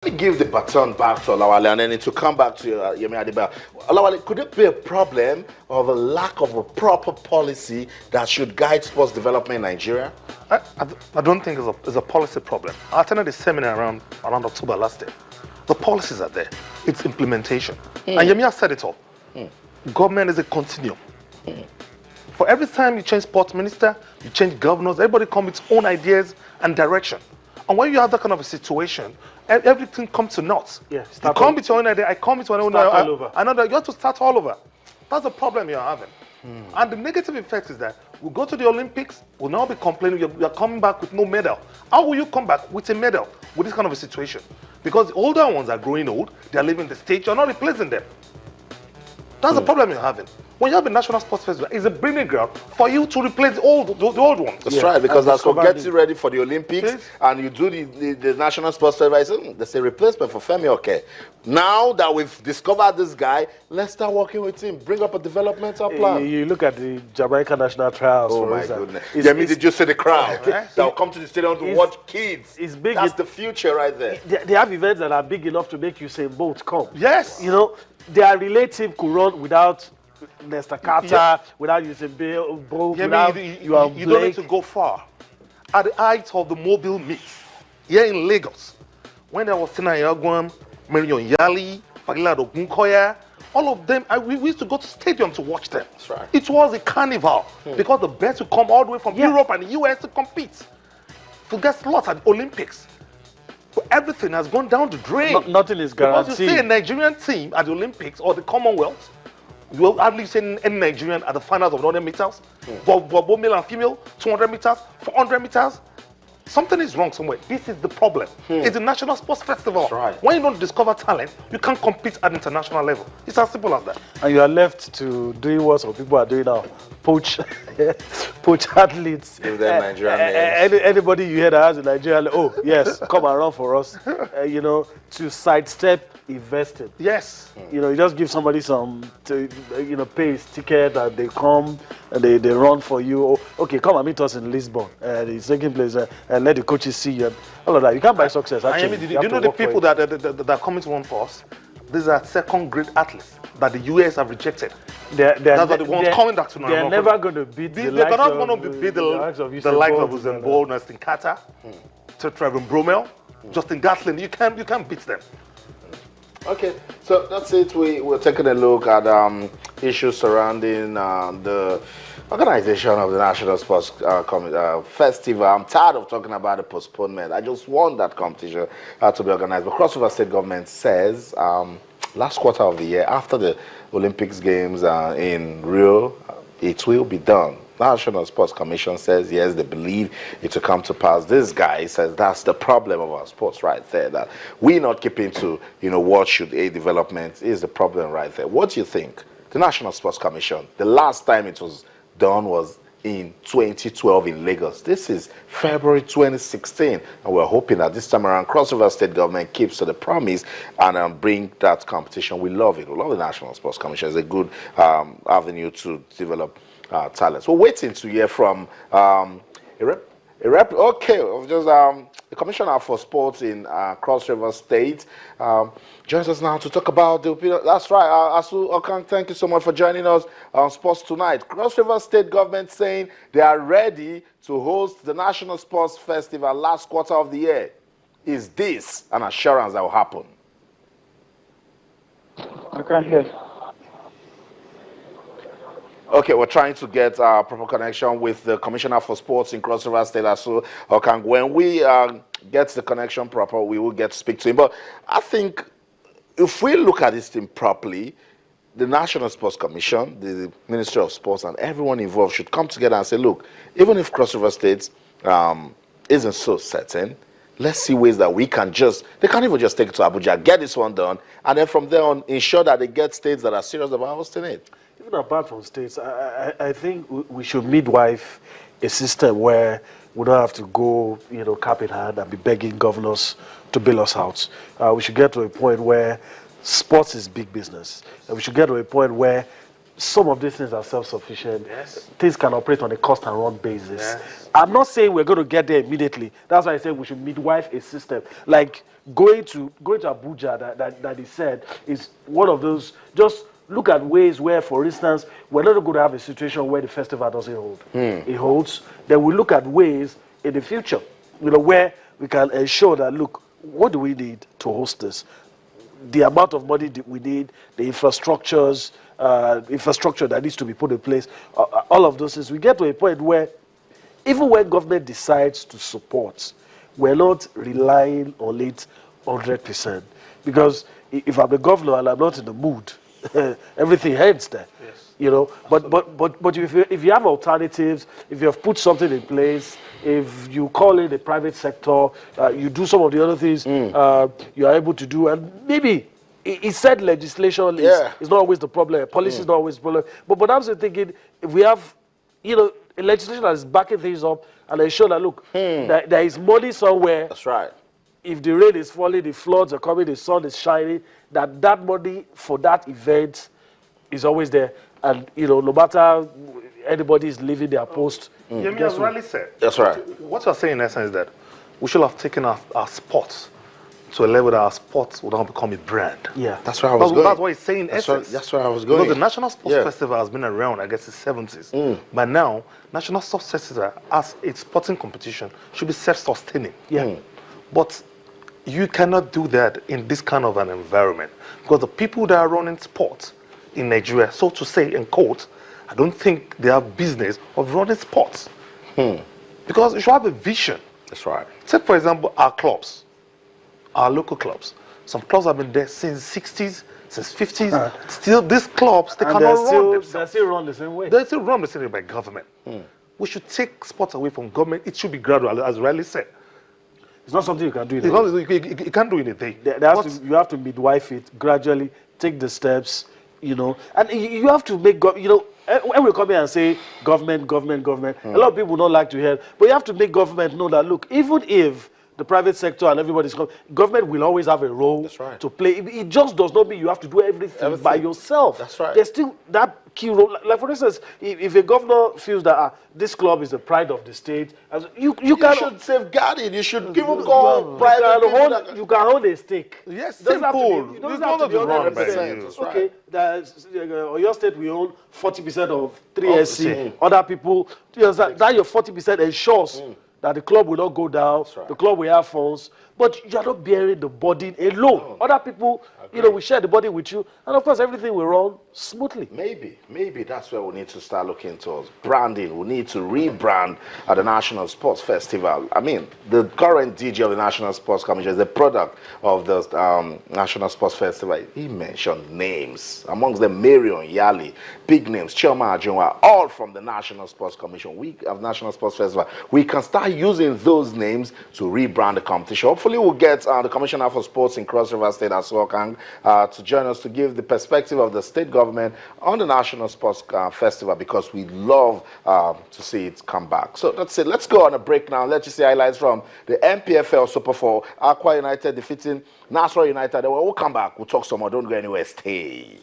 Let me give the baton back to Olawale and then to come back to Yemi Adebayo. Olawale, could it be a problem of a lack of a proper policy that should guide sports development in Nigeria? I don't think it's a policy problem. I attended a seminar around October last year. The policies are there. It's implementation. And Yemi has said it all. Government is a continuum. For every time you change sports minister, you change governors, everybody comes with its own ideas and direction. And when you have that kind of a situation, everything comes to naught. Yeah, you come with your own idea, I come with my own idea. Another, you have to start all over. That's the problem you're having. And the negative effect is that we go to the Olympics, we'll now be complaining you're coming back with no medal. How will you come back with a medal with this kind of a situation? Because the older ones are growing old, they're leaving the stage, you're not replacing them. That's the problem you're having. When you have a national sports festival, it's a breeding ground for you to replace the old ones. That's right, because that's what gets you ready for the Olympics, and you do the national sports festival. There's a replacement for Femi Oke. Now that we've discovered this guy, let's start working with him. Bring up a developmental plan. You look at the Jamaica national trials. Oh my goodness! Did you see the crowd that will come to the stadium to watch kids? It's big. That's the future right there. They have events that are big enough to make you say both come. Yes. You know, their relative could run without Nesta Carter, without using Bill, without you don't need to go far. At the height of the mobile meet, here in Lagos, when there was Tina Yagwam, Marion Yali, Fagila Ogunkoya, all of them, we used to go to stadium to watch them. That's right. It was a carnival because the best would come all the way from Europe and the US to compete. To get slots at the Olympics. But everything has gone down the drain. Nothing is guaranteed. Because you see a Nigerian team at the Olympics or the Commonwealth, you will hardly see any Nigerian at the finals of 100 meters, both male and female, 200 meters, 400 meters. Something is wrong somewhere. This is the problem. It's a national sports festival. That's right. When you don't discover talent, you can't compete at international level. It's as simple as that. And you are left to doing what some people are doing now. Poach athletes. Give them Nigerian names. Anybody you hear that has a Nigerian, oh yes, come and run for us. You know, to sidestep investing. Yes. You know, you just give somebody some, pay his ticket and they come and they run for you. Oh, okay, come and meet us in Lisbon. It's taking place and let the coaches see you. And all of that. You can't buy success. Actually, do you know the people that are coming to run for us? These are second-grade athletes that the US have rejected. That's what the ones coming back to now. They're never going to beat the likes of... They're not going to beat the likes of Usain Bolt, Justin Carter, Trevor Bromell, Justin Gatlin. You can't beat them. Okay, so that's it. We're taking a look at issues surrounding the organization of the National Sports Festival. I'm tired of talking about the postponement. I just want that competition to be organized. But Cross River State government says last quarter of the year, after the Olympics Games in Rio, it will be done. National Sports Commission says, yes, they believe it will come to pass. This guy says that's the problem of our sports right there, that we're not keeping to, what should aid development is the problem right there. What do you think? The National Sports Commission, the last time it was done was in 2012 in Lagos. This is February 2016, and we're hoping that this time around, Cross River State government keeps to the promise and bring that competition. We love it. We love the National Sports Commission. It's a good avenue to develop talents. We're waiting to hear from the Commissioner for Sports in Cross River State joins us now to talk about the opinion. That's right, Asu Okang, thank you so much for joining us on Sports Tonight. Cross River State government saying they are ready to host the National Sports Festival last quarter of the year. Is this an assurance that will happen? I can't hear. Okay, we're trying to get a proper connection with the Commissioner for Sports in Cross River State, Asu Okang. When we get the connection proper, we will get to speak to him. But I think if we look at this thing properly, the National Sports Commission, the Ministry of Sports, and everyone involved should come together and say, look, even if Cross River State isn't so certain, let's see ways that we can they can't even just take it to Abuja, get this one done, and then from there on, ensure that they get states that are serious about hosting it. Even apart from states, I think we should midwife a system where we don't have to go, cap in hand and be begging governors to bail us out. We should get to a point where sports is big business. And we should get to a point where some of these things are self-sufficient. Yes. Things can operate on a cost and run basis. Yes. I'm not saying we're going to get there immediately. That's why I said we should midwife a system. Like going to Abuja that he said is one of those. Just look at ways where, for instance, we're not going to have a situation where the festival doesn't hold. It holds. Then we look at ways in the future, where we can ensure that, look, what do we need to host this? The amount of money that we need, the infrastructure that needs to be put in place, all of those things. We get to a point where even when government decides to support, we're not relying on it 100%. Because if I'm the governor and I'm not in the mood, everything ends there. Yes. But if you have alternatives, if you have put something in place, if you call in the private sector, you do some of the other things you are able to do, and maybe he said legislation is not always the problem, policy is not always the problem. But I'm still thinking, if we have, a legislation that is backing things up and ensure that, look, there is money somewhere. That's right. If the rain is falling, the floods are coming, the sun is shining, that money for that event is always there. And, no matter anybody is leaving their post. Yemi has rightly said. That's right. What you're saying in essence is that we should have taken our sports to a level that our sports would not become a brand. Yeah. That's where I was going. That's what he's saying in essence. That's where I was going. Because the National Sports Festival has been around, I guess, the 70s. But now, National Sports Festival, as a sporting competition, should be self-sustaining. Yeah. But you cannot do that in this kind of an environment. Because the people that are running sports in Nigeria, so to say, in quote, I don't think they have business of running sports. Because you should have a vision. That's right. Take, for example, our clubs, our local clubs. Some clubs have been there since 60s, since 50s. Still, these clubs, they cannot run themselves. They still run the same way. They still run the same way by government. We should take sports away from government. It should be gradual, as Riley said. It's not something you can do in You can't do it in a day. You have to midwife it gradually, take the steps, and you have to make, when we come here and say government, a lot of people don't like to hear, but you have to make government know that, look, even if the private sector and everybody's government will always have a role to play. It just does not mean you have to do everything by yourself. That's right. There's still that key role. Like for instance, if a governor feels that this club is the pride of the state, you should safeguard it. You should give them call private. You can hold a stake. Yes, simple. You don't have to be 100%. Okay, your state will own 40% of 3SC. Other people, that your 40% ensures that the club will not go down, the club will have funds, but you are not bearing the burden alone. Other people, we share the burden with you, and of course everything will run smoothly. Maybe that's where we need to start looking towards branding. We need to rebrand at the National Sports Festival. I mean, the current DJ of the National Sports Commission is a product of the National Sports Festival. He mentioned names, amongst them Marion Yali, big names, Chioma Ajunwa, all from the National Sports Commission. We have National Sports Festival. We can start using those names to rebrand the competition. Hopefully we'll get the Commissioner for Sports in Cross River State, Asokang, to join us to give the perspective of the state government on the National Sports Festival, because we love to see it come back. So that's it. Let's go on a break now. Let's just see highlights from the MPFL Super 4. Aqua United defeating Nasarawa United. We'll come back. We'll talk some more. Don't go anywhere. Stay.